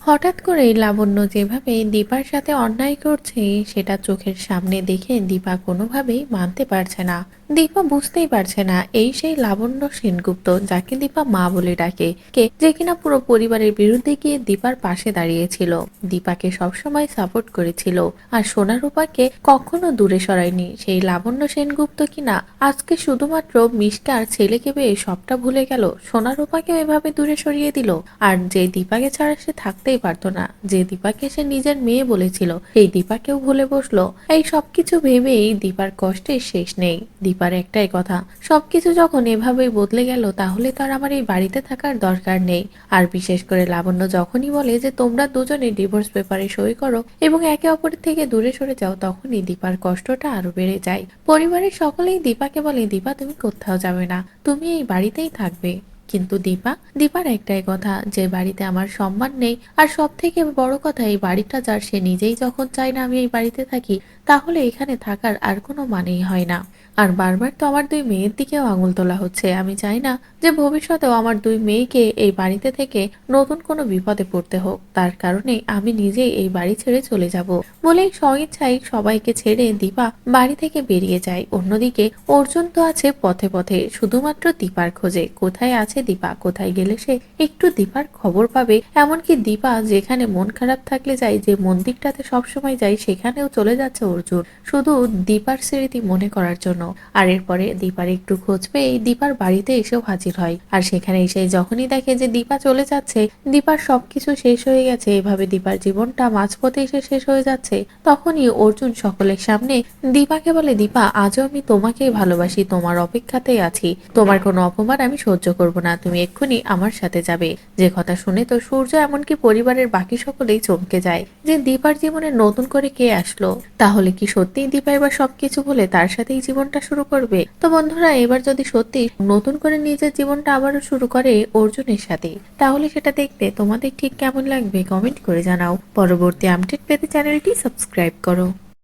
হঠাৎ করেই লাবণ্য যেভাবে দীপার সাথে অন্যায় করছে সেটা চোখের সামনে দেখে দীপা কোনোভাবেই মানতে পারছে না। দীপা বুঝতেই পারছে না এই সেই লাবণ্য সেনগুপ্ত যাকে দীপা মা বলে ডাকে, কে যে কিনা পুরো পরিবারের বিরুদ্ধে গিয়ে দীপার পাশে দাঁড়িয়েছিল, দীপাকে সবসময় সাপোর্ট করেছিল আর সোনা রূপাকে কখনো দূরে সরায়নি। সেই লাবণ্য সেনগুপ্ত কিনা আজকে শুধুমাত্র মিষ্টার ছেলেকে পেয়ে সবটা ভুলে গেল, সোনা রূপাকেও এভাবে দূরে সরিয়ে দিল। আর যে দীপাকে ছাড়া সে থাকতেই পারতো না, যে দীপাকে সে নিজের মেয়ে বলেছিল, সেই দীপাকেও ভুলে বসলো। এই সবকিছু ভেবেই দীপার কষ্টের শেষ নেই। দীপার একটাই কথা, সবকিছু যখন এভাবেই বদলে গেল তাহলে তো আর আমার এই বাড়িতে থাকার দরকার নেই। আর বিশেষ করে লাবণ্য যখনই বলে যে তোমরা দুজনে ডিভোর্স পেপারে সই করো এবং একে অপরের থেকে দূরে সরে যাও, তখনই দীপার কষ্টটা আরো বেড়ে যায়। পরিবারের সকলেই দীপাকে বলে, দীপা তুমি কোথাও যাবে না, তুমি এই বাড়িতেই থাকবে। কিন্তু দীপার একটাই কথা, যে বাড়িতে আমার সম্মান নেই, আর সব থেকে বড় কথা এই বাড়িটা যার সে নিজেই যখন চায় না আমি এই বাড়িতে থাকি, তাহলে এখানে থাকার আর কোনো মানেই হয় না। আর বারবার তো আমার দুই মেয়ের দিকেও আঙুল তোলা হচ্ছে, আমি চাই না যে ভবিষ্যতেও আমার দুই মেয়েকে এই বাড়িতে থেকে নতুন কোনো বিপদে পড়তে হোক, তার কারণে আমি নিজেই এই বাড়ি ছেড়ে চলে যাব বলেই স্বইচ্ছায় সবাইকে ছেড়ে দীপা বাড়ি থেকে বেরিয়ে যায়। অন্যদিকে অর্জুন তো আছে পথে পথে শুধুমাত্র দীপার খোঁজে, কোথায় আছে দীপা, কোথায় গেলে সে একটু দীপার খবর পাবে। এমনকি দীপা যেখানে মন খারাপ থাকলে যায়, যে মন্দিরটাতে সবসময় যায়, সেখানেও চলে যাচ্ছে অর্জুন শুধু দীপার স্মৃতি মনে করার জন্য। আর এরপরে দীপার একটু খোঁজ পেয়ে দীপার বাড়িতে এসেও হাজির হয়, আর সেখানে এসে যখনই দেখে যে দীপা চলে যাচ্ছে, দীপার সবকিছু শেষ হয়ে গেছে, এভাবে দীপার জীবনটা মাঝপথে এসে শেষ হয়ে যাচ্ছে, তখনই অর্জুন সকলের সামনে দীপাকে বলে, দীপা আজও আমি তোমাকেই ভালোবাসি, তোমার অপেক্ষাতেই আছি, তোমার কোনো অপমান আমি সহ্য করব না, তুমি এক্ষুনি আমার সাথে যাবে। যে কথা শুনে তো সূর্য এমনকি পরিবারের বাকি সকলেই চমকে যায় যে দীপার জীবনে নতুন করে কে আসলো। তাহলে কি সত্যিই দীপা এবার সবকিছু ভুলে তার সাথেই জীবনটা শুরু করবে? তো বন্ধুরা, এবার যদি সত্যি নতুন করে নিজের জীবনটা আবারও শুরু করে অর্জুনের সাথে, তাহলে সেটা দেখতে তোমাদের ঠিক কেমন লাগবে কমেন্ট করে জানাও। পরবর্তী আপডেট পেতে চ্যানেলটি সাবস্ক্রাইব করো।